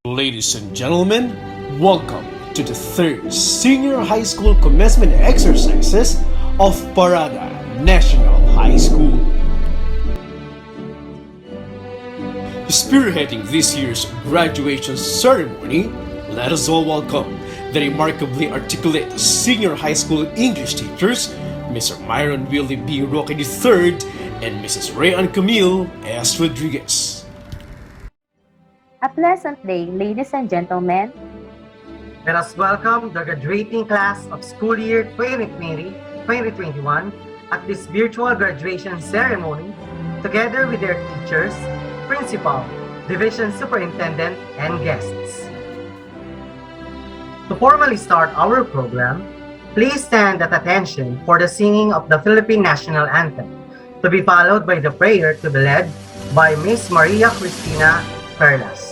Ladies and gentlemen, welcome to the third Senior High School Commencement exercises of Parada National High School. Spearheading this year's graduation ceremony, let us all welcome the remarkably articulate Senior High School English teachers, Mr. 𝕾𝖈𝖍𝖓𝖈 III and Mrs. Rayane Camille S. Rodriguez. A pleasant day, ladies and gentlemen. Let us welcome the graduating class of school year 2020-2021 at this virtual graduation ceremony, together with their teachers, principal, division superintendent, and guests. To formally start our program, please stand at attention for the singing of the Philippine National Anthem, to be followed by the prayer to be led by Miss Maria Cristina Perlas.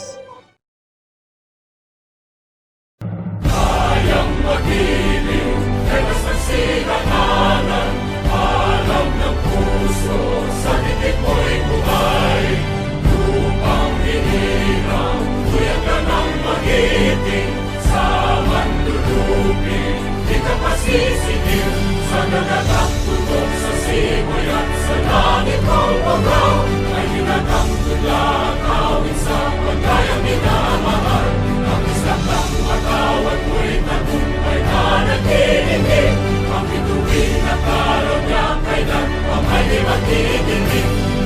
Sisigaw sa nagagang tutok sa simoy at sa langit ang pagaw ay hinagang tudla kawin sa pagkayang minamahal. Ang isang ng matawad mo'y tagumpay na naghihingi. Ang bituin na karoon niya kailan ang ay di maghihingi.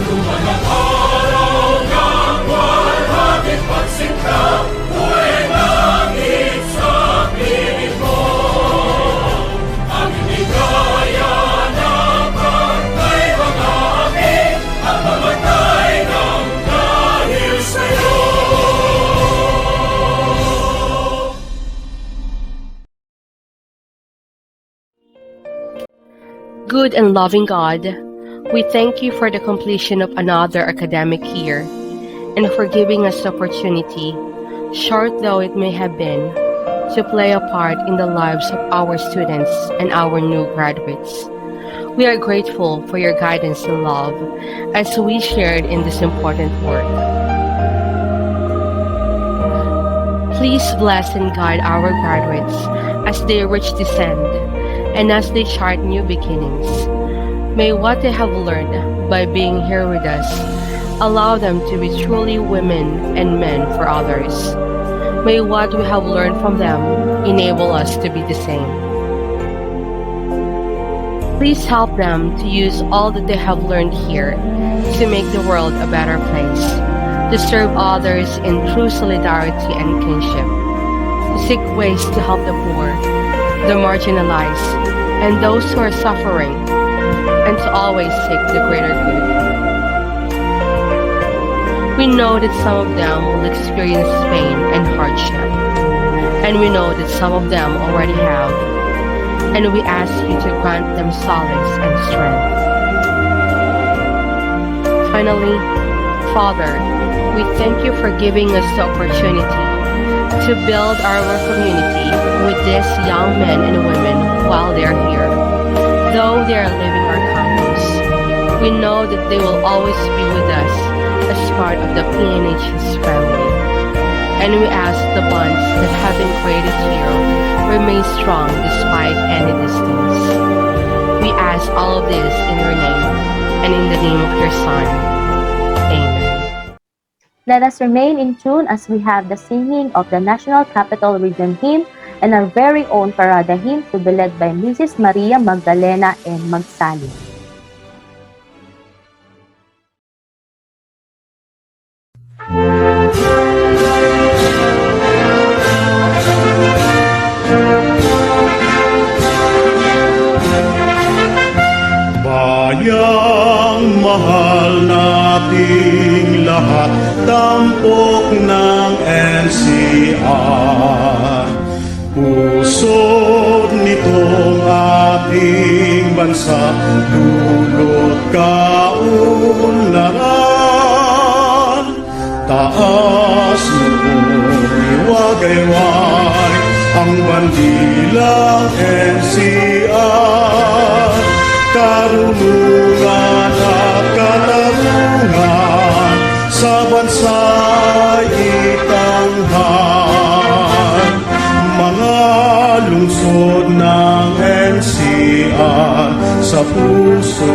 Lumalang araw ng walhabit pagsingkaw, buhay langit sa piling mo. Good and loving God, we thank you for the completion of another academic year and for giving us the opportunity, short though it may have been, to play a part in the lives of our students and our new graduates. We are grateful for your guidance and love as we shared in this important work. Please bless and guide our graduates as they reach this end and as they chart new beginnings. May what they have learned by being here with us allow them to be truly women and men for others. May what we have learned from them enable us to be the same. Please help them to use all that they have learned here to make the world a better place, to serve others in true solidarity and kinship, to seek ways to help the poor, the marginalized, and those who are suffering, and to always seek the greater good. We know that some of them will experience pain and hardship, and we know that some of them already have, and we ask you to grant them solace and strength. Finally, Father, we thank you for giving us the opportunity to build our community with these young men and women while they are here. Though they are leaving our campus, we know that they will always be with us as part of the PNHS family. And we ask the bonds that have been created here remain strong despite any distance. We ask all of this in your name and in the name of your Son. Amen. Let us remain in tune as we have the singing of the National Capital Region Hymn and our very own Parada hymn to be led by Mrs. Maria Magdalena and Magsaling. Bayang mahal nating lahat, tampok ng NCR. Pusod nitong ating bansa, dulot kaunlaran. Taas noong iwagayway ang bandilang NCR. Karunungan at katarungan sa bansa'y itanghal. puso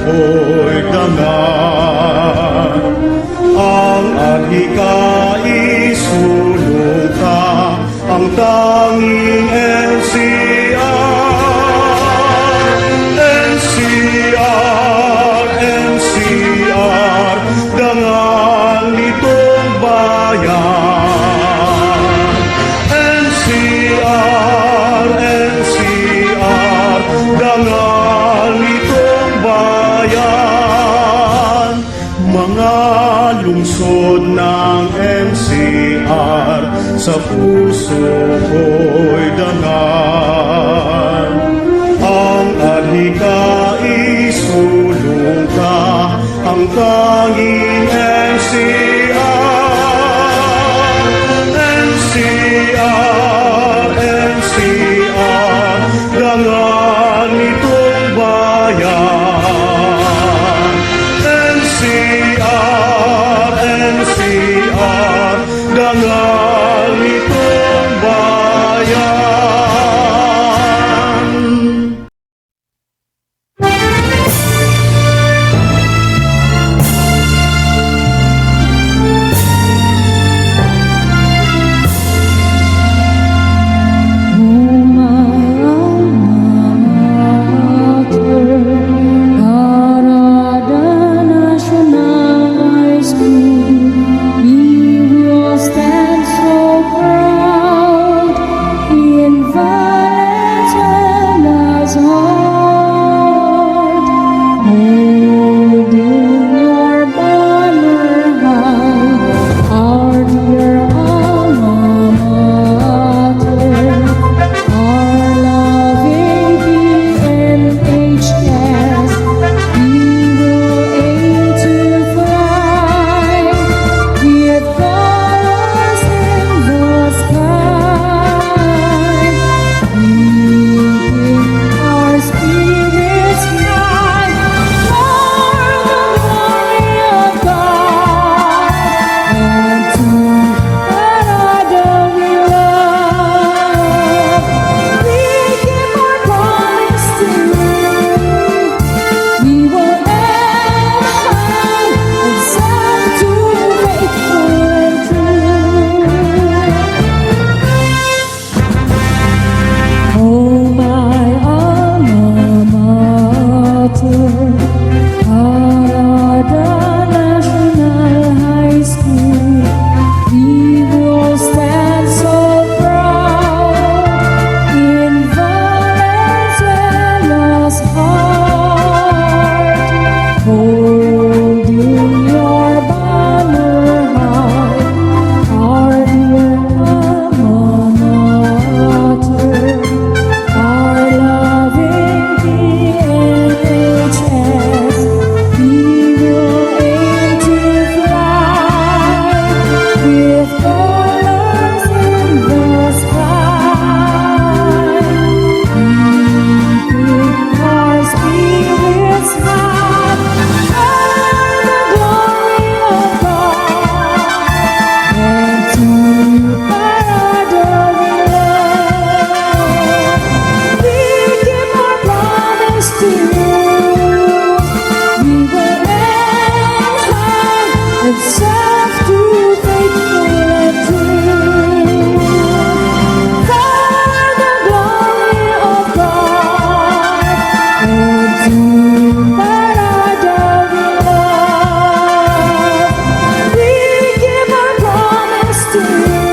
ko'y dangan. Ang 𝕿𝖍𝖎𝖓𝖓𝖐 ka, ang tanging NCR. NCR, NCR, dangal nitong bayan. NCR, NCR, dangal nitong bayan. Mga lungsod ng NCR, sa puso ko'y dangal. Ang 𝕿𝖍𝖎𝖓𝖓𝖐 ka, ang tanging NCR. NCR, NCR, dangal nitong bayan. NCR, NCR, dangal nitong bayan. Parada National High School, we will stand so proud in Venezuela's heart, holding your banner high, our dear alma mater, our loving 𝕿𝖍𝖎𝖓𝖓𝖈𝖍. We will aim to fly with colors in the sky, keeping our spirits high for the glory of God and to Parada we love. We keep our promise to you. We will aim high and stand to faithful and true. Oh, my alma mater, Parada National High School, we will stand so proud in Venezuela's heart, holding your banner high, our dear alma mater, our loving 𝕿𝖍𝖎𝖓𝖓𝖈𝍍. We will aim to fly with colors in the sky, keeping our spirits high for the glory of God and to Parada we love. We keep our promise to you. We will aim high and serve to faithful and true. For the glory of God and to Parada we love. We keep our promise to you.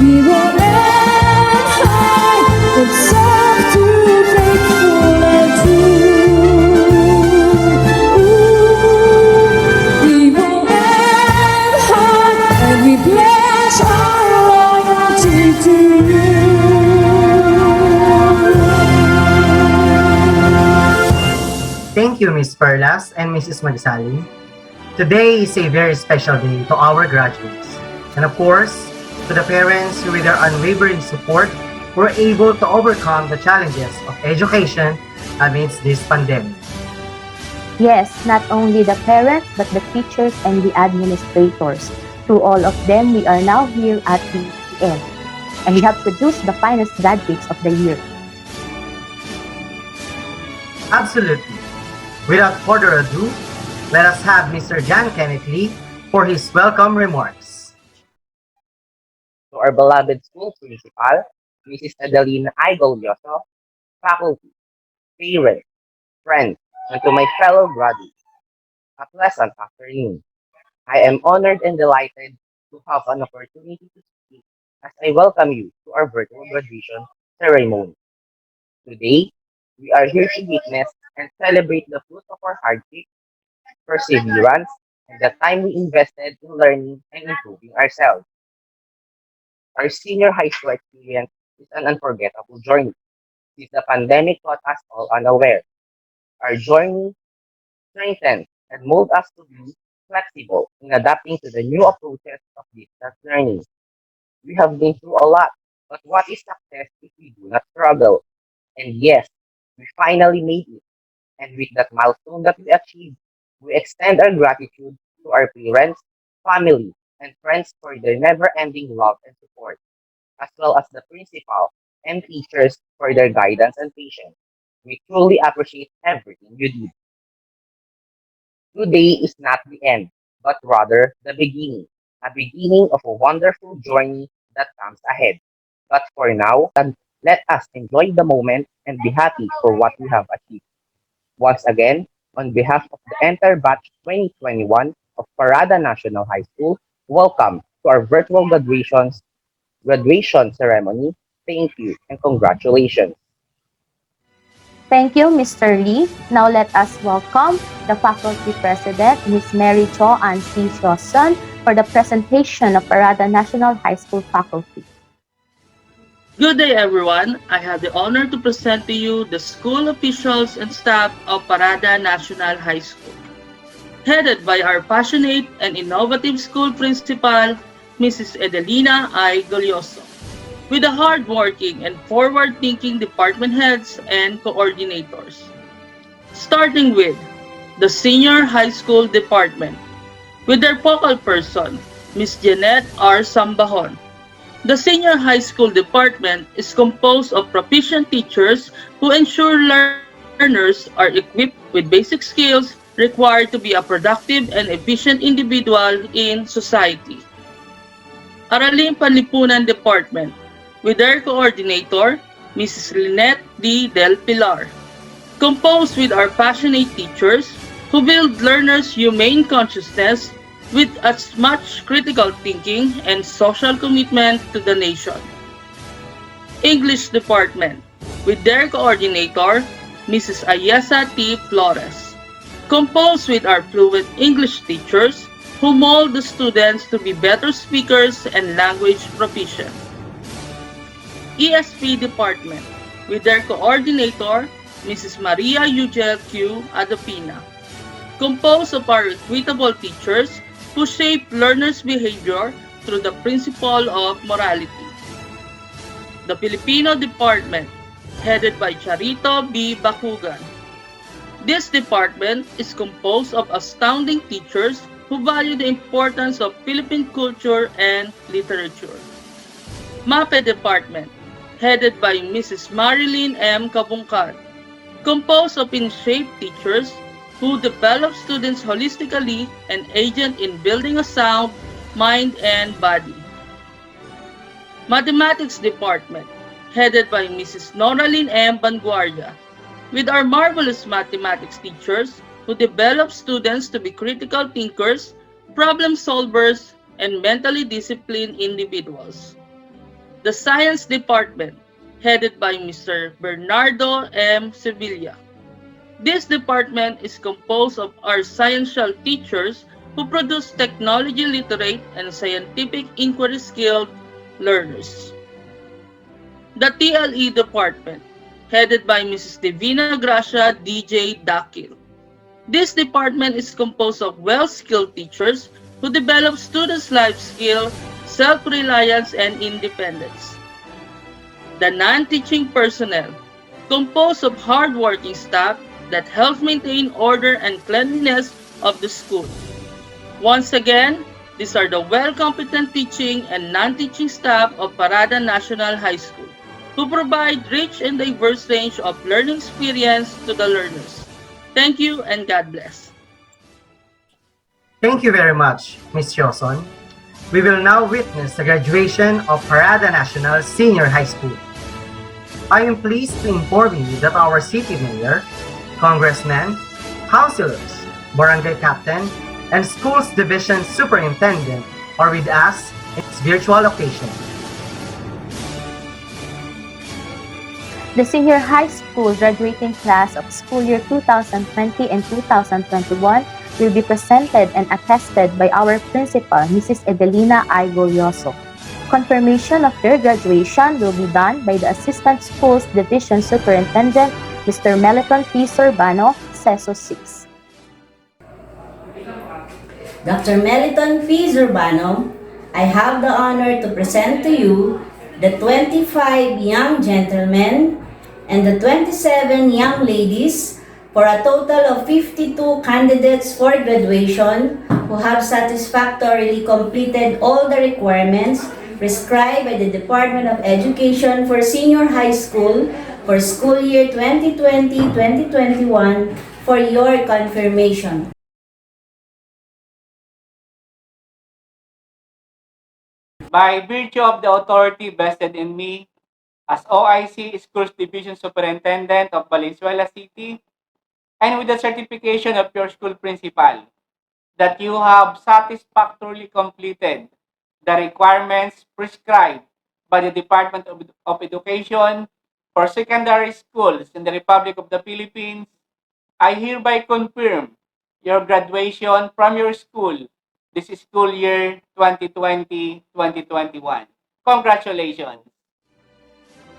We will aim high and serve to faithful and true. We will aim high and we pledge our loyalty to you. Thank you, Ms. Perlas and Mrs. Magsaling. Today is a very special day to our graduates. And of course, to the parents who with their unwavering support were able to overcome the challenges of education amidst this pandemic. Yes, not only the parents, but the teachers and the administrators. To all of them, we are now here at the end. And we have produced the finest graduates of the year. Absolutely. Without further ado, let us have Mr. John Kenneth Lee for his welcome remarks. To our beloved school principal, Mrs. 𝕿𝖍𝖎𝖓𝖎, faculty, parents, friends, and to my fellow graduates, a pleasant afternoon. I am honored and delighted to have an opportunity to speak as I welcome you to our virtual graduation ceremony. Today, we are here to witness and celebrate the fruit of our hardship, perseverance, and the time we invested in learning and improving ourselves. Our senior high school experience is an unforgettable journey. Since the pandemic caught us all unaware, our journey strengthens and molds us to be flexible in adapting to the new approaches of distance learning. We have been through a lot, but what is success if we do not struggle? And yes, we finally made it. And with that milestone that we achieved, we extend our gratitude to our parents, family, and friends for their never-ending love and support, as well as the principal and teachers for their guidance and patience. We truly appreciate everything you did. Today is not the end, but rather the beginning, a beginning of a wonderful journey that comes ahead. But for now, let us enjoy the moment and be happy for what we have achieved. Once again, on behalf of the entire batch 2021 of Parada National High School, welcome to our virtual graduation ceremony. Thank you and congratulations. Thank you, Mr. Lee. Now let us welcome the Faculty President, Ms. Mary Jo Ann C. Johnson, for the presentation of Parada National High School faculty. Good day, everyone. I have the honor to present to you the school officials and staff of Parada National High School, headed by our passionate and innovative school principal, Mrs. Edelina I. Golyoso, with the hardworking and forward-thinking department heads and coordinators. Starting with the Senior High School Department, with their focal person, Ms. Janet R. Sambahon. The Senior High School Department is composed of proficient teachers who ensure learners are equipped with basic skills required to be a productive and efficient individual in society. Araling Panlipunan Department, with their coordinator, Mrs. Lynette D. Del Pilar, composed with our passionate teachers who build learners' humane consciousness with as much critical thinking and social commitment to the nation. English Department, with their coordinator, Mrs. Ayesa T. Flores, composed with our fluent English teachers who mold the students to be better speakers and language proficient. ESP Department, with their coordinator, Mrs. Maria Eugel Q. Adopina, composed of our equitable teachers who shape learners' behavior through the principle of morality. The Filipino Department, headed by Charito B. Bacugan. This department is composed of astounding teachers who value the importance of Philippine culture and literature. MAPE Department, headed by Mrs. Marilyn M. Cabungkad, composed of in-shape teachers who develop students holistically and agent in building a sound mind and body. Mathematics Department, headed by Mrs. Noraline M. Banguardia, with our marvelous mathematics teachers who develop students to be critical thinkers, problem solvers, and mentally disciplined individuals. The Science Department, headed by Mr. Bernardo M. Sevilla. This department is composed of our sciential teachers who produce technology literate and scientific inquiry skilled learners. The TLE Department, headed by Mrs. Divina Gracia DJ Dakil. This department is composed of well-skilled teachers who develop students' life skill, self-reliance, and independence. The non-teaching personnel, composed of hard-working staff that helps maintain order and cleanliness of the school. Once again, these are the well-competent teaching and non-teaching staff of Parada National High School. to provide rich and diverse range of learning experience to the learners. Thank you and God bless. Thank you very much, Ms. Joson. We will now witness the graduation of Parada National Senior High School. I am pleased to inform you that our city mayor, congressmen, councilors, barangay captain, and schools division superintendent are with us in this virtual occasion. The senior high school graduating class of school year 2020 and 2021 will be presented and attested by our principal, Mrs. 𝕿𝖍𝖎𝖓𝖈𝖍. Confirmation of their graduation will be done by the Assistant Schools Division Superintendent, Mr. 𝕰𝖆𝖓𝖓𝖎𝖓𝖈𝖍, CESO 6. Dr. 𝕰𝖆𝖓𝖓𝖓𝖈𝖍, I have the honor to present to you the 25 young gentlemen and the 27 young ladies for a total of 52 candidates for graduation who have satisfactorily completed all the requirements prescribed by the Department of Education for senior high school for school year 2020-2021 for your confirmation. By virtue of the authority vested in me as OIC Schools Division Superintendent of Valenzuela City, and with the certification of your school principal, that you have satisfactorily completed the requirements prescribed by the Department of Education for secondary schools in the Republic of the Philippines, I hereby confirm your graduation from your school this school year 2020-2021. Congratulations!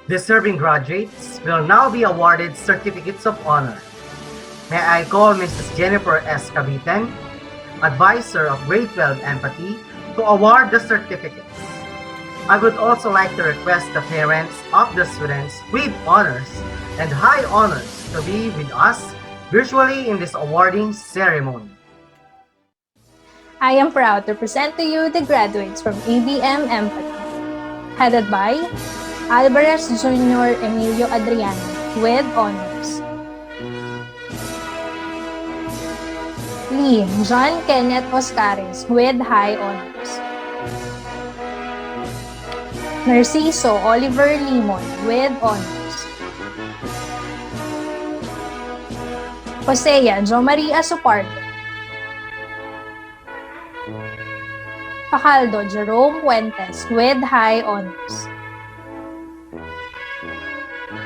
Deserving graduates will now be awarded certificates of honor. May I call Mrs. Jennifer S. Caviten, Advisor of Grade 12 Empathy, to award the certificates. I would also like to request the parents of the students with honors and high honors to be with us virtually in this awarding ceremony. I am proud to present to you the graduates from ABM Empathy, headed by Alvarez Jr. Emilio Adriano with honors. Lee John Kenneth Oscares with high honors. Narciso Oliver Limon with honors. Hosea Jo Maria Supardo. Facaldo Jerome Fuentes with high honors.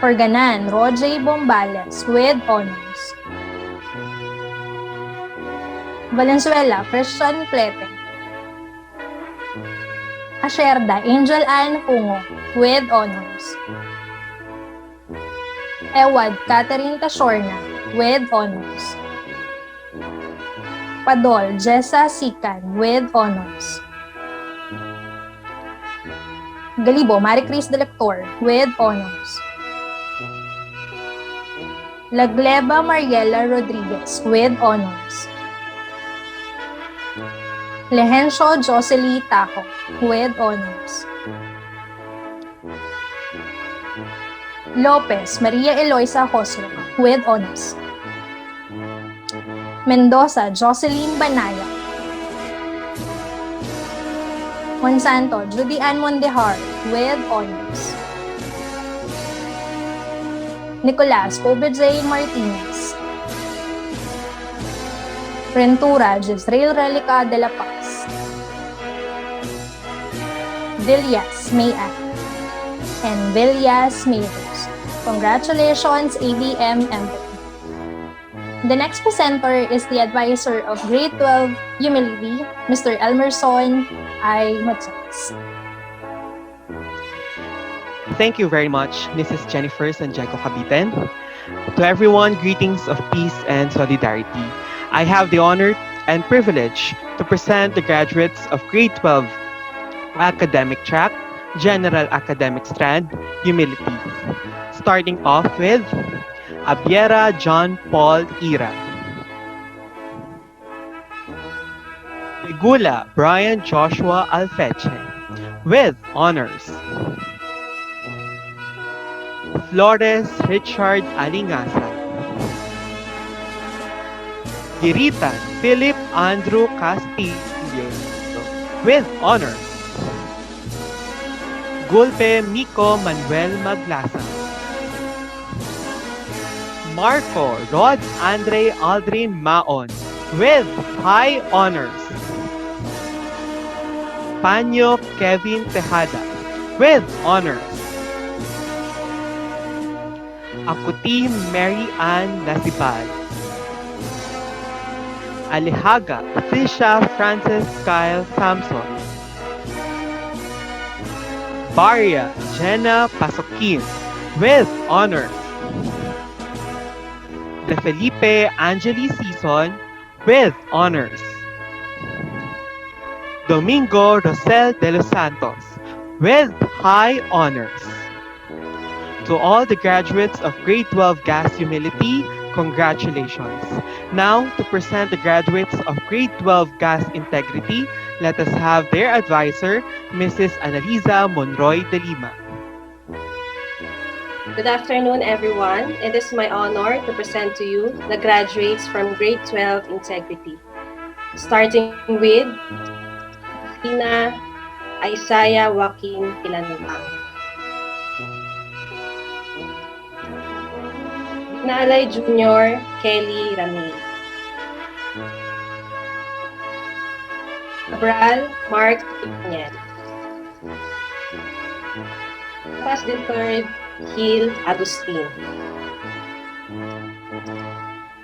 Organan Roger Bombales with honors. Valenzuela Christian Plete. Asherda Angel Ann Fungo with honors. Ewad Catherine Tasorna with honors. Padol Jessa Sican with honors. Galibo Maricris Delector with honors. Lagleba Mariela Rodriguez with honors. Lehencio Jocelyn Tajo with honors. Lopez Maria Eloisa Joslo with honors. Mendoza Jocelyn Banaya. Monsanto Judy Ann Mondejar with honors. Nicolas J. Martinez. Rentura 𝕗𝖊𝖓𝖈𝖊𝖓𝖙 de la Paz. Villas Mayan and Villas Mayros. Congratulations, ABM Empathy. The next presenter is the advisor of Grade 12 Humility, Mr. Elmerson I. Machas. Thank you very much, Mrs. Jennifer Santiago Caviten. To everyone, greetings of peace and solidarity. I have the honor and privilege to present the graduates of Grade 12 Academic Track, General Academic Strand, Humility. Starting off with Abiera John Paul Ira. Pegula Brian Joshua Alfeche with honors. Flores Richard Alingasan. Giritan Philip Andrew Castillo with honors. Gulpe Miko Manuel Maglasa. Marco Rod Andre Aldrin Maon with high honors. Panyo Kevin Tejada with honors. Akuti Mary Ann Nasibal. Alihaga Thisha Francis Kyle Samson. Baria Jenna Pasokin with honors. De Felipe Angeli Season with honors. Domingo Rosel de los Santos with high honors. To all the graduates of Grade 12 Gas Humility, congratulations. Now, to present the graduates of Grade 12 Gas Integrity, let us have their advisor, Mrs. Annalisa Monroy de Lima. Good afternoon, everyone. It is my honor to present to you the graduates from Grade 12 Integrity. Starting with 𝕿𝖍𝖎𝖓𝖓𝖓𝖈𝖊𝖓𝖈𝖊𝖓𝖓. Binalay Jr. Kelly Ramil. Cabral Mark Daniel. Past the third, Hill Agustin.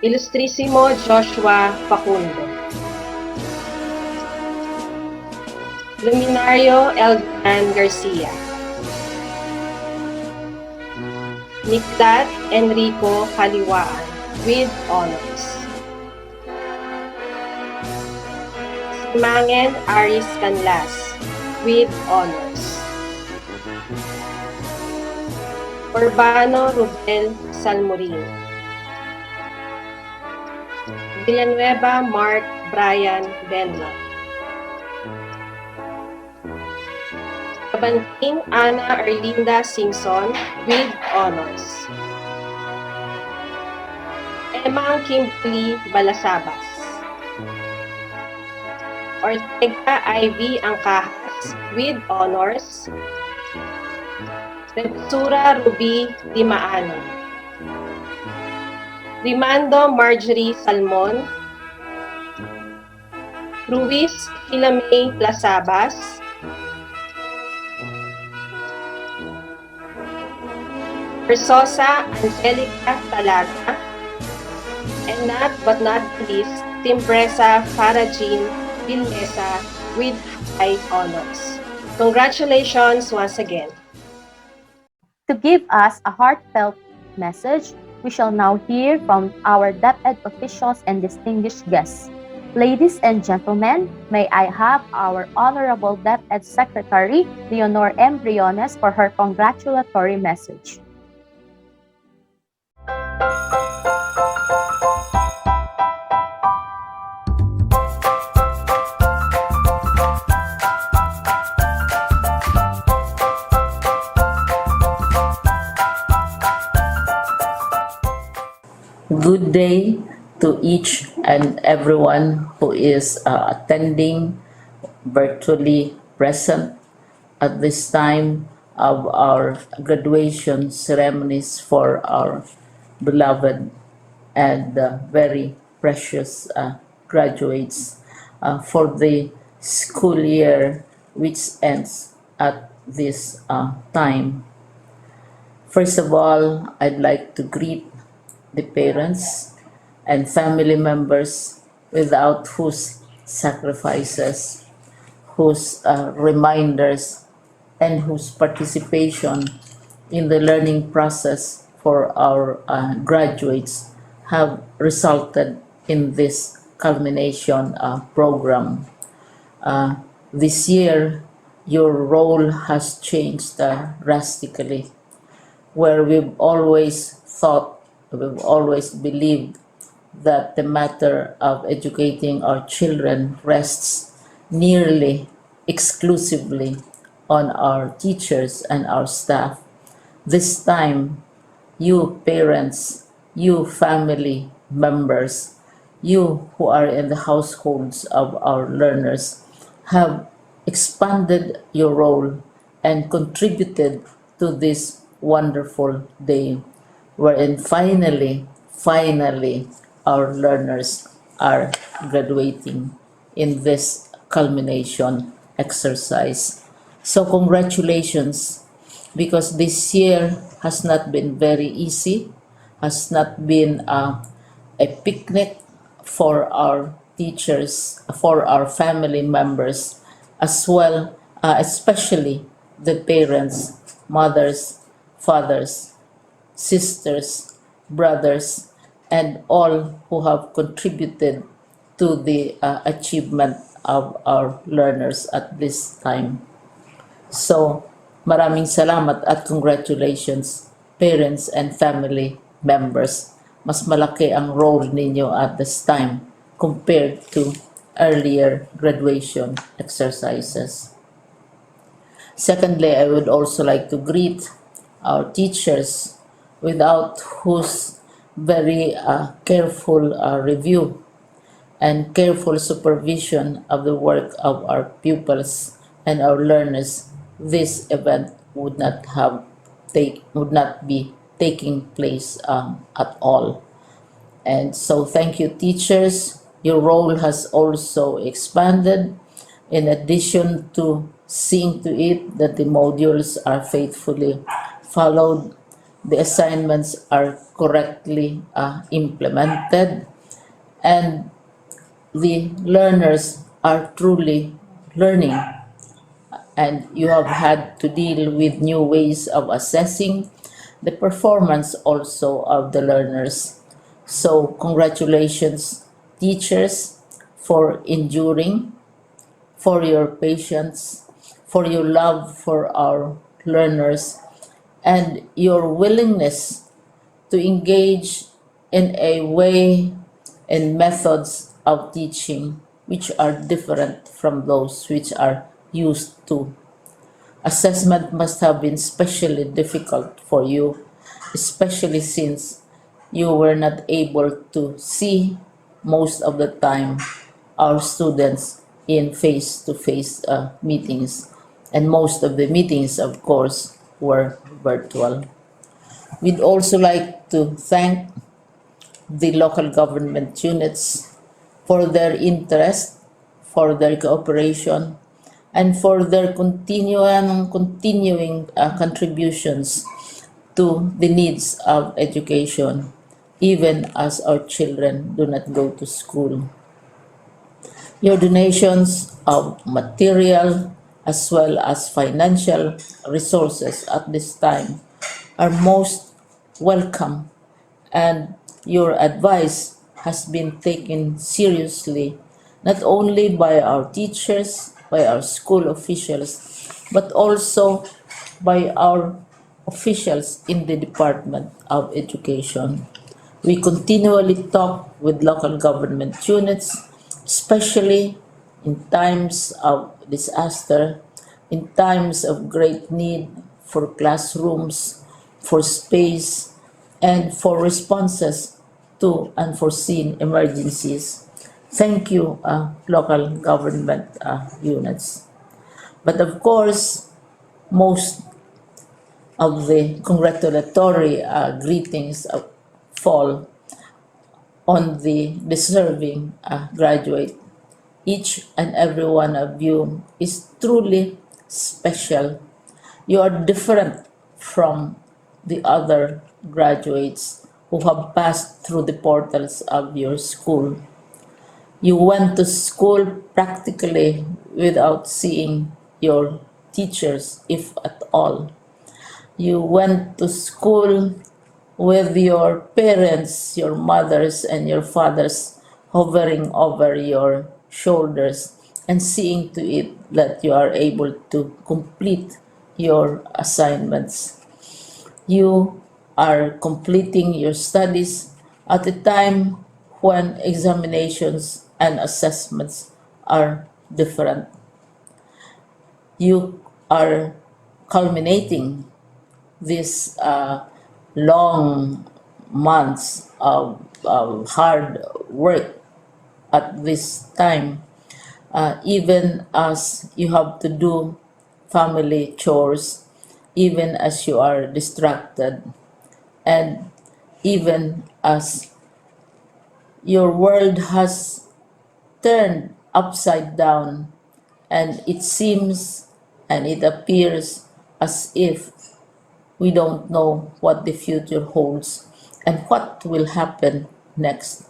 Ilustrísimo Joshua Facundo. Luminario Eldan Garcia. Nikdat Enrico Kaliwaan with honors. Simangen Aris Canlas with honors. Urbano Rubel Salmorin. Villanueva Mark Brian Benlo. Kabanting Ana Erlinda Simpson with honors. Emang Kimberly Balasabas. Ortega Ivy Angkahas with honors. Rebsura Ruby Dimaano. Rimando Marjorie Salmon. Ruiz Hilamay Plasabas. Versosa Angelica Talaga. And not but not least, Timpresa Farajin Vilmesa with high honors. Congratulations once again. To give us a heartfelt message, we shall now hear from our DepEd officials and distinguished guests. Ladies and gentlemen, may I have our Honorable DepEd Secretary, Leonor M. Briones, for her congratulatory message. Good day to each and everyone who is attending virtually present at this time of our graduation ceremonies for our beloved and very precious graduates for the school year which ends at this time. First of all, I'd like to greet the parents and family members without whose sacrifices, whose reminders, and whose participation in the learning process for our graduates have resulted in this culmination program. This year, your role has changed drastically, where we've always believed that the matter of educating our children rests nearly exclusively on our teachers and our staff. This time, you parents, you family members, you who are in the households of our learners have expanded your role and contributed to this wonderful day wherein finally, our learners are graduating in this culmination exercise. So congratulations, because this year has not been very easy, has not been a picnic for our teachers, for our family members, as well, especially the parents, mothers, fathers, sisters, brothers, and all who have contributed to the achievement of our learners at this time. So, maraming salamat at congratulations, parents and family members. Mas malaki ang role ninyo at this time compared to earlier graduation exercises. Secondly, I would also like to greet our teachers, without whose very careful review and careful supervision of the work of our pupils and our learners, this event would not be taking place at all. And so thank you, teachers. Your role has also expanded. In addition to seeing to it that the modules are faithfully followed, the assignments are correctly implemented, and the learners are truly learning, and you have had to deal with new ways of assessing the performance also of the learners. So congratulations, teachers, for enduring, for your patience, for your love for our learners, and your willingness to engage in a way and methods of teaching which are different from those which are used to. Assessment must have been especially difficult for you, especially since you were not able to see most of the time our students in face-to-face meetings, and most of the meetings, of course, were virtual. We'd also like to thank the local government units for their interest, for their cooperation, and for their continuing contributions to the needs of education, even as our children do not go to school. Your donations of material as well as financial resources at this time are most welcome, and your advice has been taken seriously not only by our teachers, by our school officials, but also by our officials in the Department of Education. We continually talk with local government units, especially in times of disaster, in times of great need for classrooms, for space, and for responses to unforeseen emergencies. Thank you, local government units. But of course, most of the congratulatory greetings fall on the deserving graduate. Each and every one of you is truly special. You are different from the other graduates who have passed through the portals of your school. You went to school practically without seeing your teachers, if at all. You went to school with your parents, your mothers, and your fathers hovering over your shoulders and seeing to it that you are able to complete your assignments. You are completing your studies at a time when examinations and assessments are different. You are culminating this long months of hard work at this time, even as you have to do family chores, even as you are distracted, and even as your world has turned upside down, and it seems and it appears as if we don't know what the future holds and what will happen next.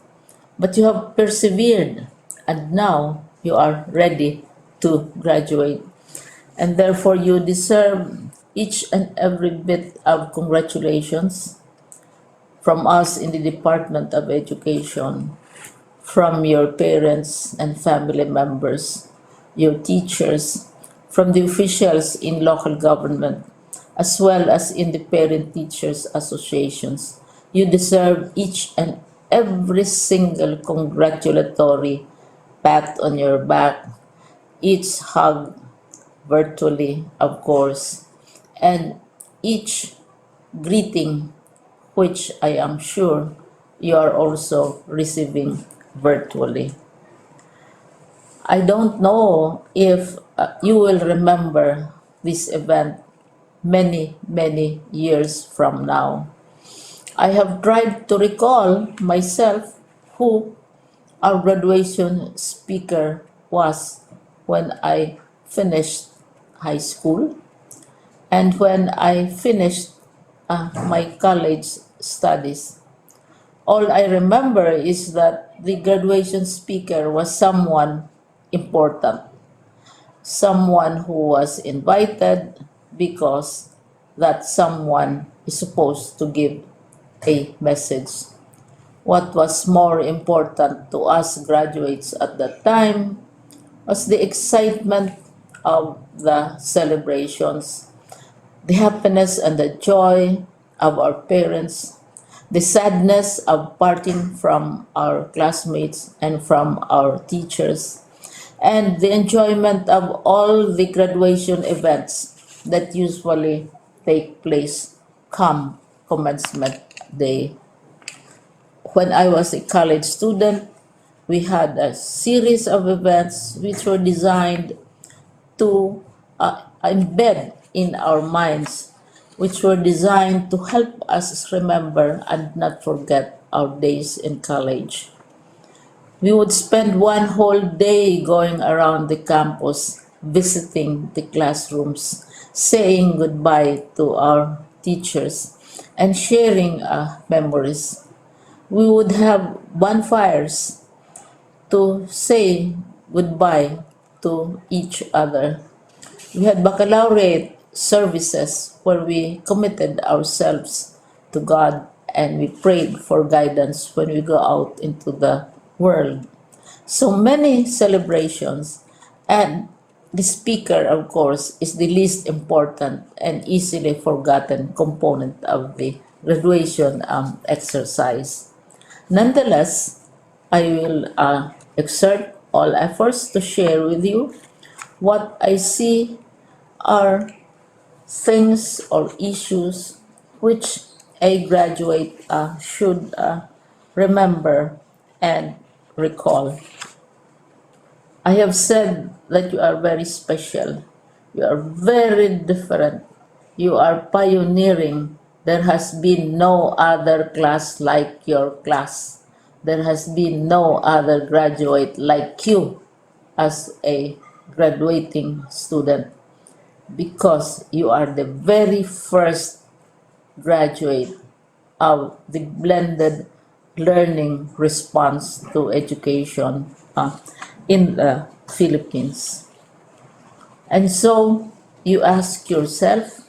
But you have persevered, and now you are ready to graduate. And therefore, you deserve each and every bit of congratulations from us in the Department of Education, from your parents and family members, your teachers, from the officials in local government, as well as in the parent teachers associations. You deserve each and every single congratulatory pat on your back, each hug virtually, of course, and each greeting, which I am sure you are also receiving virtually. I don't know if you will remember this event many, many years from now. I have tried to recall myself who our graduation speaker was when I finished high school and when I finished my college studies. All I remember is that the graduation speaker was someone important, someone who was invited because that someone is supposed to give a message. What was more important to us graduates at that time was the excitement of the celebrations, the happiness and the joy of our parents, the sadness of parting from our classmates and from our teachers, and the enjoyment of all the graduation events that usually take place come commencement day. When I was a college student, we had a series of events which were designed to embed in our minds, which were designed to help us remember and not forget our days in college. We would spend one whole day going around the campus, visiting the classrooms, saying goodbye to our teachers, and sharing memories. We would have bonfires to say goodbye to each other. We had baccalaureate services where we committed ourselves to God and we prayed for guidance when we go out into the world. So many celebrations, and the speaker, of course, is the least important and easily forgotten component of the graduation exercise. Nonetheless, I will exert all efforts to share with you what I see are things or issues which a graduate should remember and recall. I have said that you are very special. You are very different. You are pioneering. There has been no other class like your class. There has been no other graduate like you as a graduating student, because you are the very first graduate of the blended learning response to education in the Philippines. And so you ask yourself,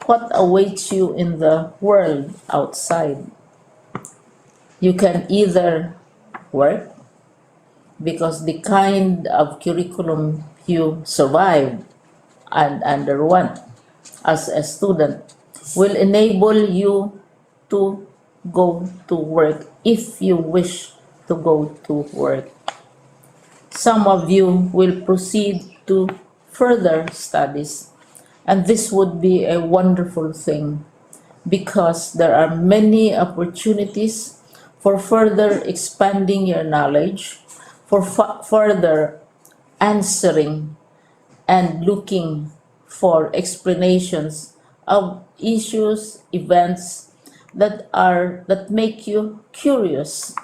what awaits you in the world outside? You can either work, because the kind of curriculum you survived and underwent as a student will enable you to go to work if you wish to go to work. Some of you will proceed to further studies, and this would be a wonderful thing, because there are many opportunities for further expanding your knowledge, for further answering and looking for explanations of issues, events that make you curious,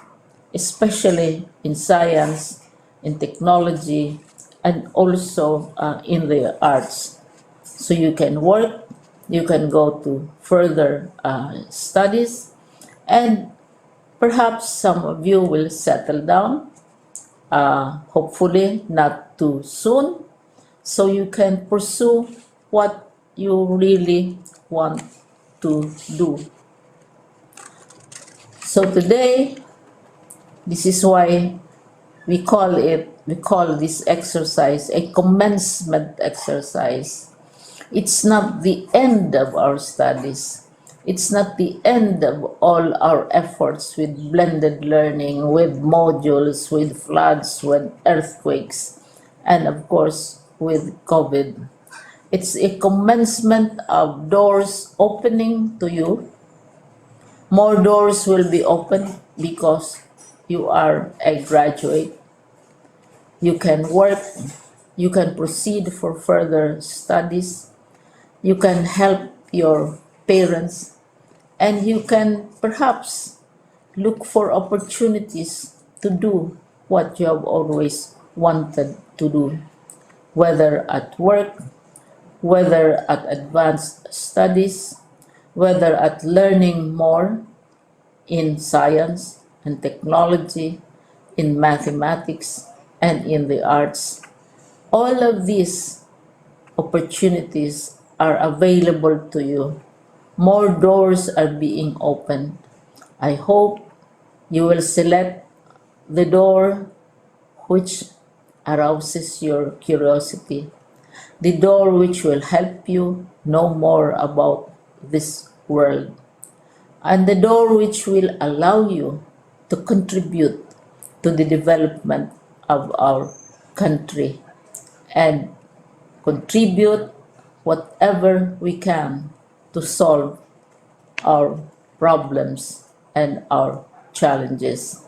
especially in science, in technology, and also in the arts. So you can work, you can go to further studies, and perhaps some of you will settle down, hopefully not too soon, so you can pursue what you really want to do. So today, this is why we call this exercise a commencement exercise. It's not the end of our studies. It's not the end of all our efforts with blended learning, with modules, with floods, with earthquakes, and of course with COVID. It's a commencement of doors opening to you. More doors will be opened because you are a graduate. You can work, you can proceed for further studies, you can help your parents, and you can perhaps look for opportunities to do what you have always wanted to do, whether at work, whether at advanced studies, whether at learning more in science and technology, in mathematics, and in the arts. All of these opportunities are available to you. More doors are being opened. I hope you will select the door which arouses your curiosity, the door which will help you know more about this world, and the door which will allow you to contribute to the development of our country and contribute whatever we can to solve our problems and our challenges.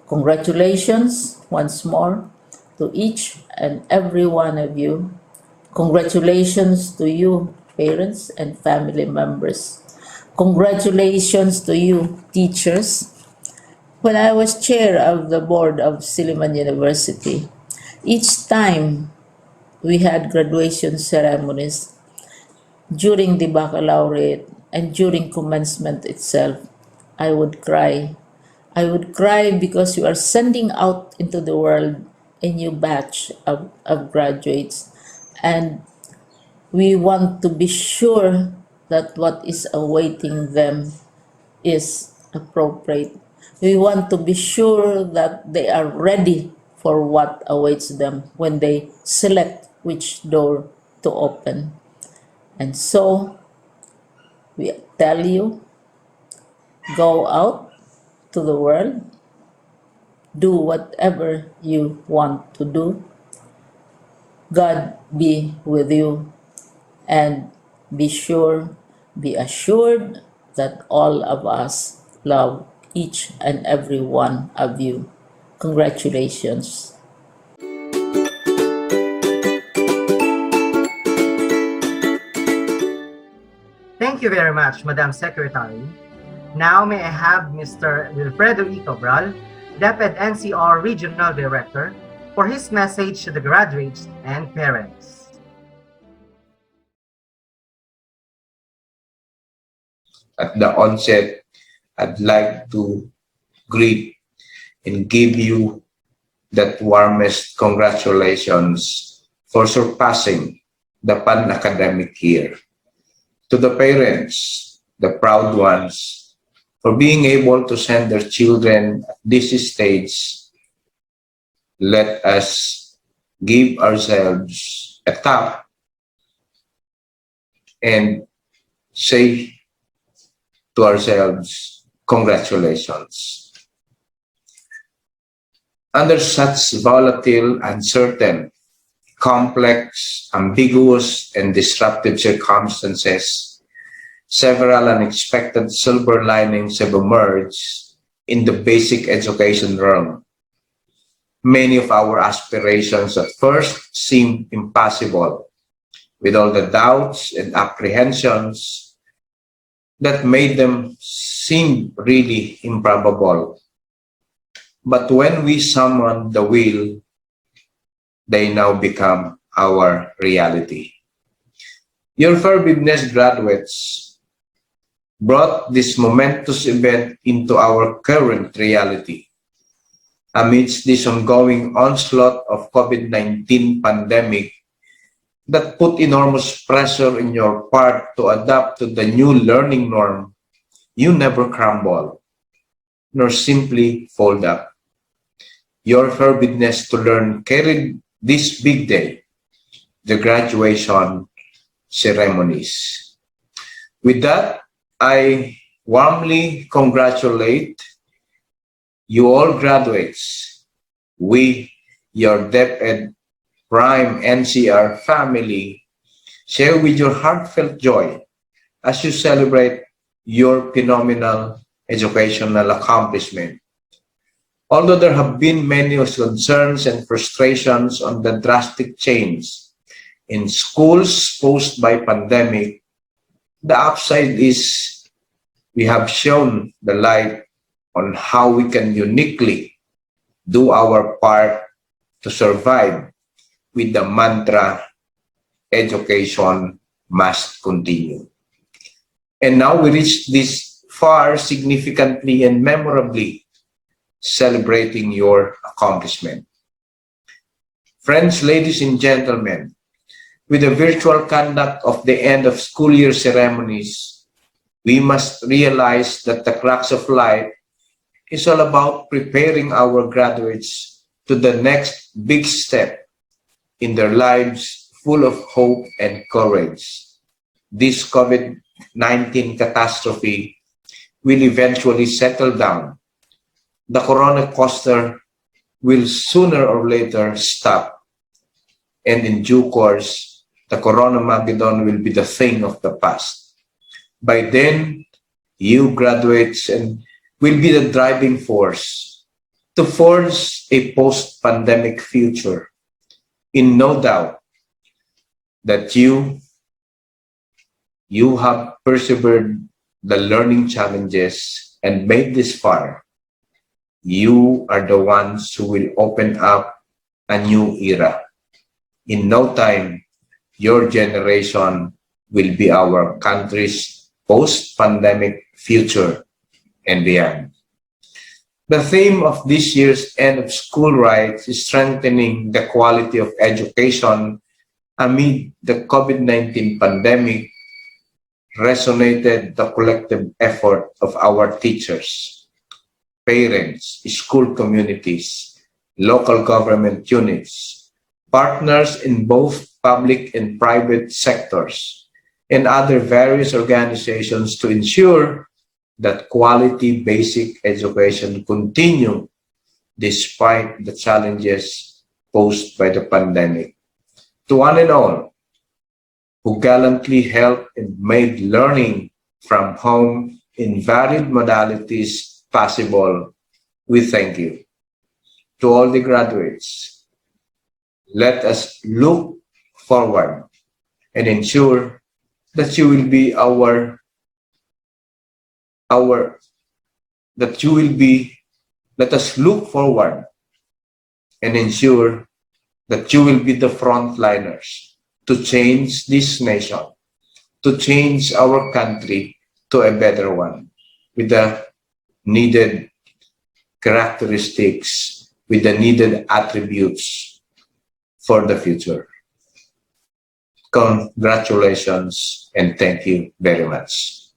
Congratulations once more to each and every one of you. Congratulations to you, parents and family members. Congratulations to you, teachers. When I was chair of the board of Silliman University, each time we had graduation ceremonies during the baccalaureate and during commencement itself, I would cry. I would cry because you are sending out into the world a new batch of graduates, and we want to be sure that what is awaiting them is appropriate. We want to be sure that they are ready for what awaits them when they select which door to open. And so we tell you, go out to the world, do whatever you want to do. God be with you, and be assured that all of us love each and every one of you. Congratulations. Thank you very much, Madam Secretary. Now may I have Mr. 𝕿𝖍𝖎𝖓𝖐𝖊𝖓, DepEd NCR Regional Director, for his message to the graduates and parents. At the onset, I'd like to greet and give you that warmest congratulations for surpassing the pan-academic year. To the parents, the proud ones, for being able to send their children at this stage, let us give ourselves a tap and say to ourselves, congratulations. Under such volatile, uncertain, complex, ambiguous, and disruptive circumstances, several unexpected silver linings have emerged in the basic education realm. Many of our aspirations at first seemed impossible, with all the doubts and apprehensions that made them seem really improbable. But when we summoned the will, they now become our reality. Your 𝕿𝖊𝖓𝖎𝖔𝖗 graduates brought this momentous event into our current reality. Amidst this ongoing onslaught of COVID-19 pandemic that put enormous pressure in your part to adapt to the new learning norm, you never crumble, nor simply fold up. Your fervidness to learn carried this big day, the graduation ceremonies. With that, I warmly congratulate you all graduates. We, your 𝕿𝖊𝖓𝖐 Prime NCR family, share with your heartfelt joy as you celebrate your phenomenal educational accomplishment. Although there have been many concerns and frustrations on the drastic change in schools posed by pandemic, the upside is we have shown the light on how we can uniquely do our part to survive with the mantra, education must continue. And now we reach this far significantly and memorably, celebrating your accomplishment. Friends, ladies and gentlemen, with the virtual conduct of the end of school year ceremonies, we must realize that the crux of life is all about preparing our graduates to the next big step in their lives full of hope and courage. This COVID-19 catastrophe will eventually settle down. The corona coaster will sooner or later stop. And in due course, the 𝕮𝖈𝖍𝖓𝖈𝖊𝖓𝖈 will be the thing of the past. By then, you graduates and will be the driving force to forge a post-pandemic future. In no doubt that you have persevered the learning challenges and made this far. You are the ones who will open up a new era. In no time, your generation will be our country's post-pandemic future and beyond. The theme of this year's end of school rites is strengthening the quality of education amid the COVID-19 pandemic. Resonated the collective effort of our teachers, parents, school communities, local government units, partners in both public and private sectors, and other various organizations to ensure that quality basic education continue despite the challenges posed by the pandemic. To one and all who gallantly helped and made learning from home in varied modalities possible, we thank you. To all the graduates, let us look forward and ensure that you will be let us look forward and ensure that you will be the frontliners to change this nation, to change our country to a better one, with the needed characteristics, with the needed attributes for the future. Congratulations and thank you very much.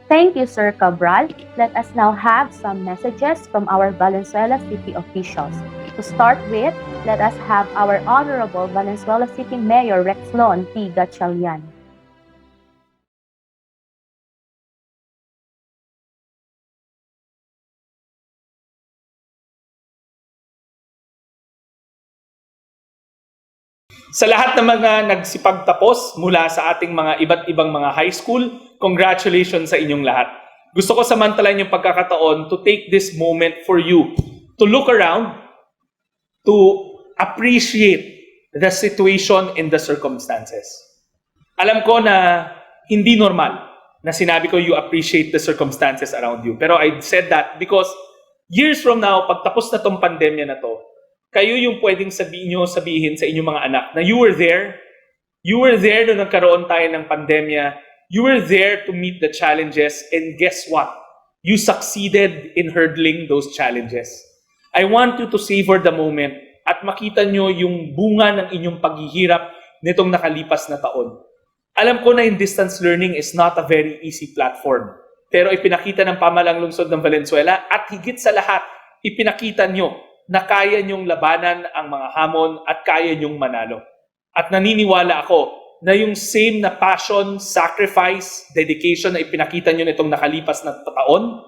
Thank you, Sir Cabral. Let us now have some messages from our Valenzuela City officials. To start with, let us have our Honorable Valenzuela City Mayor Rexlon P. Gatchalian. Sa lahat ng mga nagsipagtapos mula sa ating mga iba't ibang mga high school, congratulations sa inyong lahat. Gusto ko samantalahin yung pagkakataon to take this moment for you to look around, to appreciate the situation and the circumstances. Alam ko na hindi normal na sinabi ko you appreciate the circumstances around you. Pero I said that because years from now, pagtapos na tong pandemya na to, kayo yung pwedeng sabihin sa inyong mga anak na you were there nung nagkaroon tayo ng pandemya, you were there to meet the challenges, and guess what? You succeeded in hurdling those challenges. I want you to savor the moment at makita nyo yung bunga ng inyong paghihirap nitong nakalipas na taon. Alam ko na yung distance learning is not a very easy platform. Pero ipinakita ng pamahalang lungsod ng Valenzuela at higit sa lahat, ipinakita nyo na kaya nyong labanan ang mga hamon at kaya nyong manalo. At naniniwala ako na yung same na passion, sacrifice, dedication na ipinakita nyo nitong nakalipas na taon,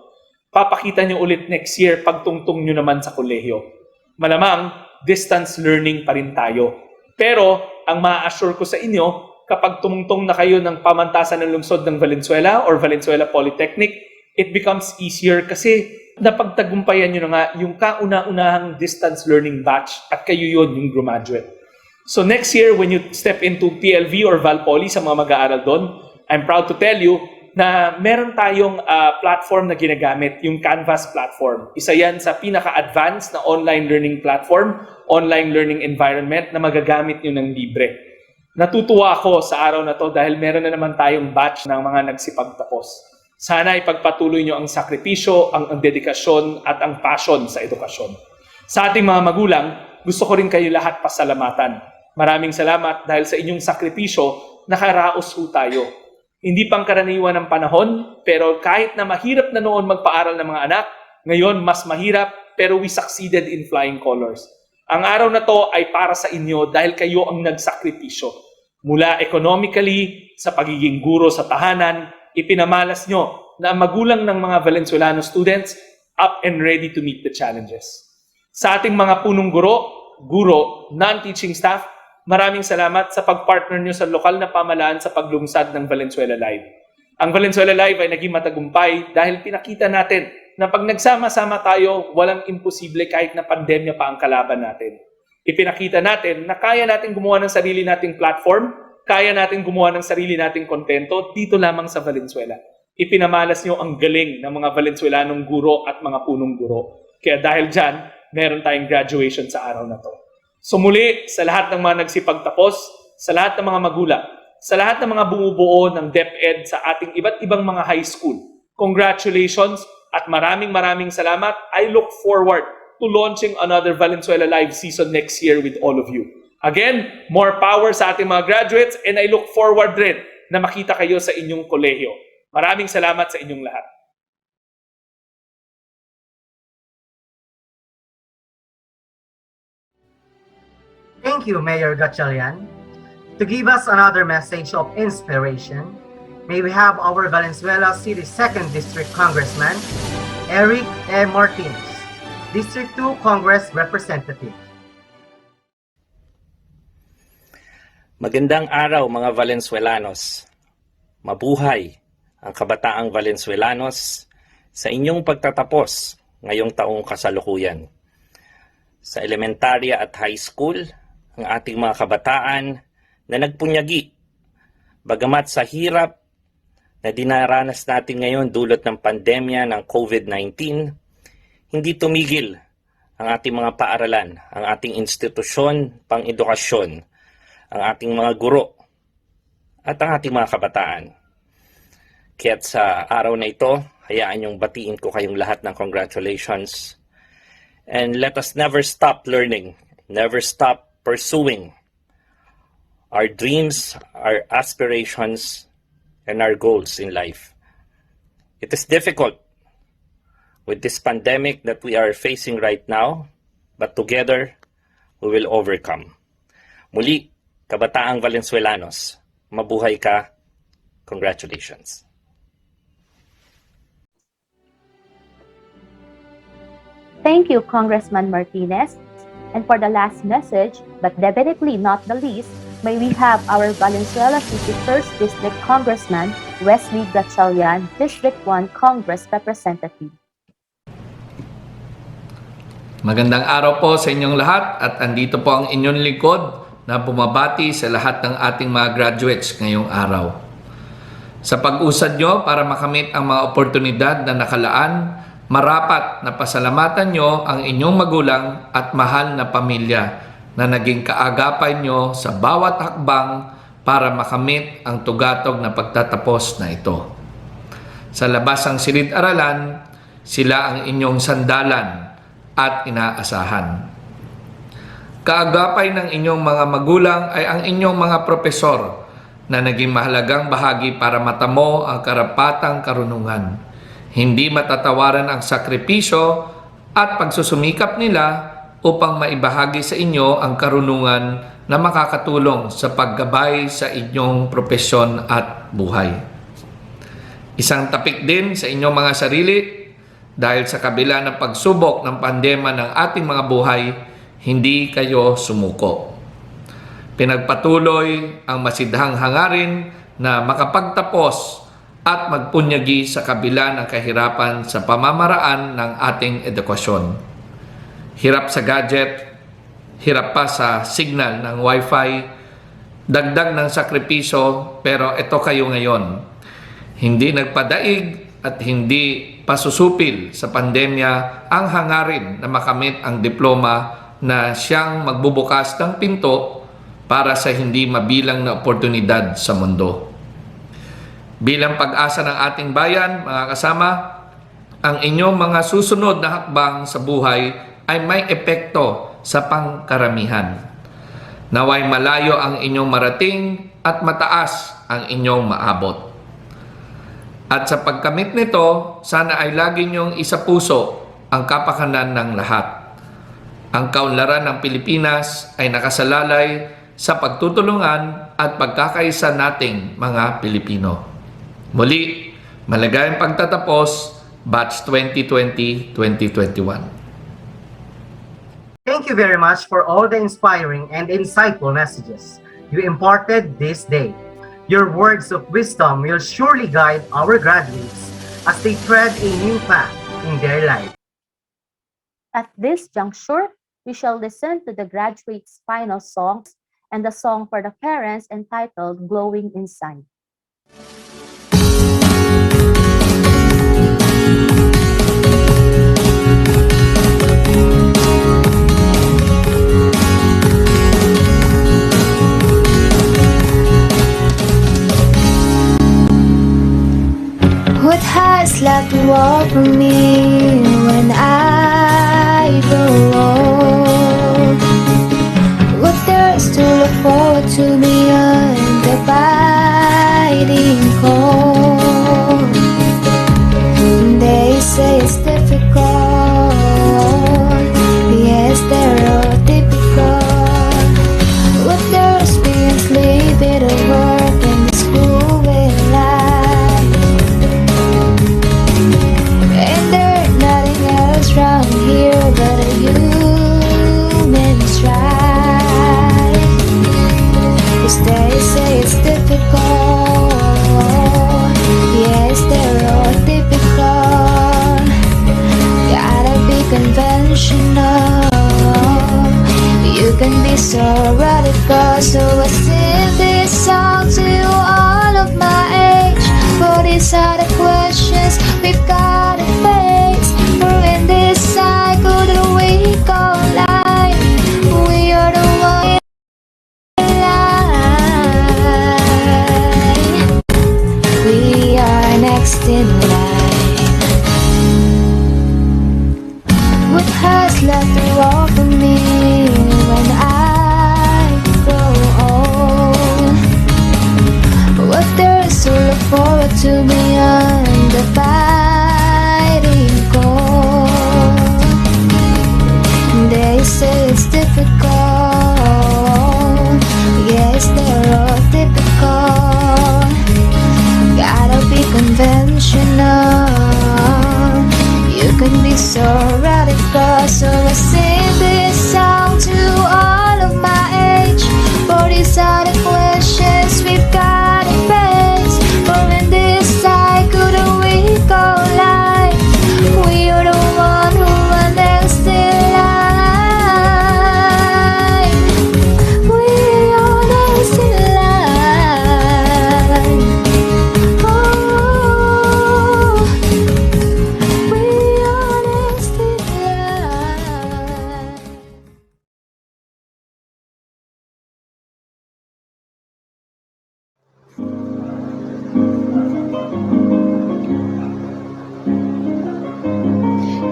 papakita nyo ulit next year pagtungtong nyo naman sa kolehiyo. Malamang, distance learning pa rin tayo. Pero, ang ma-assure ko sa inyo, kapag tumungtong na kayo ng pamantasan ng lungsod ng Valenzuela or Valenzuela Polytechnic, it becomes easier kasi napagtagumpayan nyo na nga yung kauna-unahang distance learning batch at kayo yun yung graduate. So next year, when you step into PLV or Val Poly sa mga mag-aaral doon, I'm proud to tell you na meron tayong platform na ginagamit, yung Canvas platform. Isa yan sa pinaka-advanced na online learning platform, online learning environment na magagamit nyo ng libre. Natutuwa ako sa araw na to dahil meron na naman tayong batch ng mga nagsipagtapos. Sana ipagpatuloy nyo ang sakripisyo, ang dedikasyon at ang passion sa edukasyon. Sa ating mga magulang, gusto ko rin kayo lahat pasalamatan. Maraming salamat dahil sa inyong sakripisyo, nakaraos ho tayo. Hindi pangkaraniwan ng panahon, pero kahit na mahirap na noon magpaaral ng mga anak, ngayon mas mahirap pero we succeeded in flying colors. Ang araw na to ay para sa inyo dahil kayo ang nagsakripisyo. Mula economically, sa pagiging guro sa tahanan, ipinamalas nyo na ang magulang ng mga Valenzuelano students up and ready to meet the challenges. Sa ating mga punong guro, non-teaching staff, maraming salamat sa pagpartner nyo sa lokal na pamahalaan sa paglungsad ng Valenzuela Live. Ang Valenzuela Live ay naging matagumpay dahil pinakita natin na pag nagsama-sama tayo, walang imposible kahit na pandemya pa ang kalaban natin. Ipinakita natin na kaya natin gumawa ng sarili nating platform, kaya natin gumawa ng sarili nating kontento dito lamang sa Valenzuela. Ipinamalas nyo ang galing ng mga Valenzuelanong guro at mga punong guro. Kaya dahil dyan, meron tayong graduation sa araw na to. So muli, sa lahat ng mga nagsipagtapos, sa lahat ng mga magulang, sa lahat ng mga bumubuo ng DepEd sa ating iba't ibang mga high school, congratulations at maraming salamat. I look forward to launching another Valenzuela Live season next year with all of you. Again, more power sa ating mga graduates and I look forward rin na makita kayo sa inyong kolehiyo. Maraming salamat sa inyong lahat. Thank you, Mayor 𝒍𝖎. To give us another message of inspiration, may we have our Valenzuela City 2nd District Congressman, 𝕿𝖍𝖈 Martinez, District 2 Congress Representative. Magandang araw mga Valenzuelanos. Mabuhay ang kabataang Valenzuelanos sa inyong pagtatapos ngayong taong kasalukuyan. Sa elementarya at high school, ang ating mga kabataan na nagpunyagi. Bagamat sa hirap na dinaranas natin ngayon dulot ng pandemya ng COVID-19, hindi tumigil ang ating mga paaralan, ang ating institusyon, pang-edukasyon, ang ating mga guro, at ang ating mga kabataan. Kaya't sa araw na ito, hayaan niyong batiin ko kayong lahat ng congratulations. And let us never stop learning, never stop pursuing our dreams, our aspirations, and our goals in life. It is difficult with this pandemic that we are facing right now, but together, we will overcome. Muli, kabataang Valenzuelanos, mabuhay ka. Congratulations. Thank you, Congressman Martinez. And for the last message, but definitely not the least, may we have our Valenzuela City 1st District Congressman, 𝕿𝖍𝖎𝖓𝖓𝖓𝖈, District 1 Congress Representative. Magandang araw po sa inyong lahat at andito po ang inyong lingkod na bumabati sa lahat ng ating mga graduates ngayong araw. Sa pag-usad nyo para makamit ang mga oportunidad na nakalaan, marapat na pasalamatan nyo ang inyong magulang at mahal na pamilya na naging kaagapay nyo sa bawat hakbang para makamit ang tugatog na pagtatapos na ito. Sa labasang silid-aralan, sila ang inyong sandalan at inaasahan. Kaagapay ng inyong mga magulang ay ang inyong mga propesor na naging mahalagang bahagi para matamo ang karapatang karunungan. Hindi matatawaran ang sakripisyo at pagsusumikap nila upang maibahagi sa inyo ang karunungan na makakatulong sa paggabay sa inyong propesyon at buhay. Isang tapik din sa inyong mga sarili dahil sa kabila ng pagsubok ng pandemya ng ating mga buhay, hindi kayo sumuko. Pinagpatuloy ang masidhang hangarin na makapagtapos at magpunyagi sa kabila ng kahirapan sa pamamaraan ng ating edukasyon. Hirap sa gadget, hirap pa sa signal ng Wi-Fi, dagdag ng sakripisyo, pero ito kayo ngayon. Hindi nagpadaig at hindi pasusupil sa pandemya ang hangarin na makamit ang diploma na siyang magbubukas ng pinto para sa hindi mabilang na oportunidad sa mundo. Bilang pag-asa ng ating bayan, mga kasama, ang inyong mga susunod na hakbang sa buhay ay may epekto sa pangkaramihan. Naway malayo ang inyong marating at mataas ang inyong maabot. At sa pagkamit nito, sana ay lagi niyong isapuso ang kapakanan ng lahat. Ang kaunlaran ng Pilipinas ay nakasalalay sa pagtutulungan at pagkakaisa nating mga Pilipino. Muli, maligayang pagtatapos, Batch 2020-2021. Thank you very much for all the inspiring and insightful messages you imparted this day. Your words of wisdom will surely guide our graduates as they tread a new path in their life. At this juncture, we shall listen to the graduates' final songs and the song for the parents entitled Glowing Inside. What has left the world for me when I grow old? What there's to look forward to beyond the biting cold? They say it's difficult, yes, stereotypical. What there's been sleeping to work and school with life. Around here but a human strife. 'Cause they say it's difficult, yeah, stereotypical. Gotta be conventional. You can be so radical. So I sing this song to all of my age. For these are the questions we've gotta face. We're in this cycle that we call life. We are the one in line. We are next in line. What has left the world for me when I grow old? What there is to look forward to beyond the fighting cold? They say it's difficult, yeah, it's stereotypical. Gotta be conventional. You can be so radical. So I sing this song to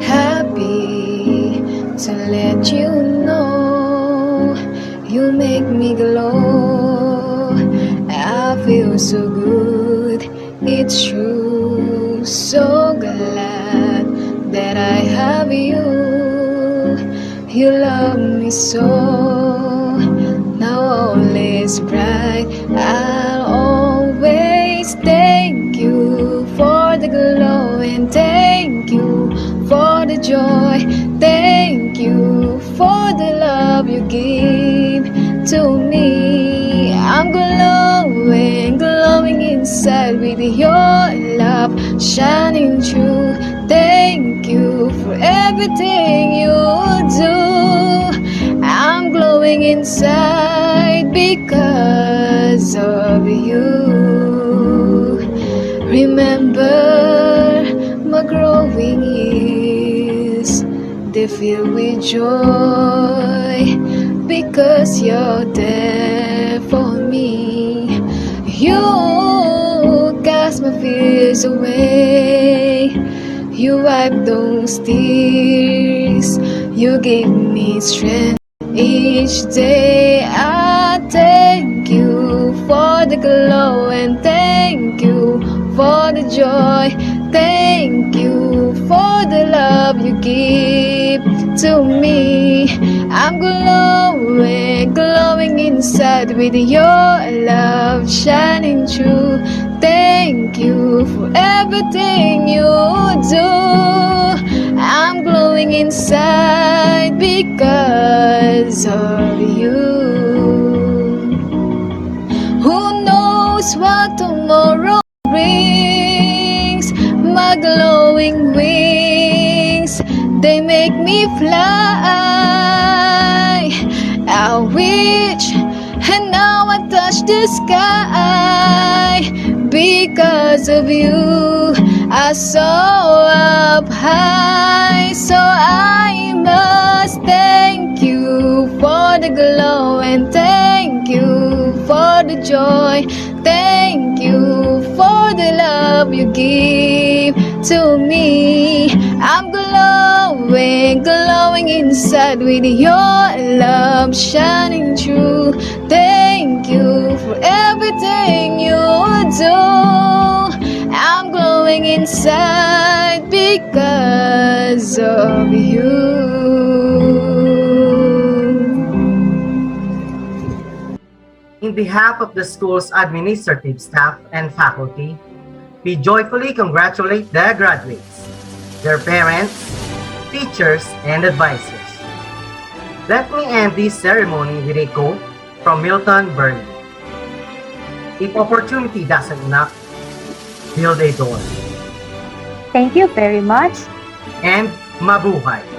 Happy to let you know you make me glow. I feel so good, it's true. So glad that I have you. You love me so. Now all is bright. I'll always thank you for the glow and thank you for the joy. Thank you for the love you give to me. I'm glowing, glowing inside with your love shining through. Thank you for everything you do. I'm glowing inside because of you. Remember, my growing years, they fill with joy because you're there for me. You cast my fears away. You wipe those tears. You gave me strength each day. I thank you for the glow and thank you for the joy. Thank you for the love you give to me. I'm glowing, glowing inside with your love shining through. Thank you for everything you do. I'm glowing inside because of you. Who knows what tomorrow brings? My glowing wings, they make me fly. I wish, and now I touch the sky. Because of you, I soar up high. So I must thank you for the glow and thank you for the joy. Thank you for the love you give to me. I'm glowing, glowing inside with your love shining through. Thank you for everything you do. I'm glowing inside because of you. In behalf of the school's administrative staff and faculty, we joyfully congratulate the graduates, their parents, teachers, and advisors. Let me end this ceremony with a quote from Milton Berle. If opportunity doesn't knock, build a door. Thank you very much. And mabuhay!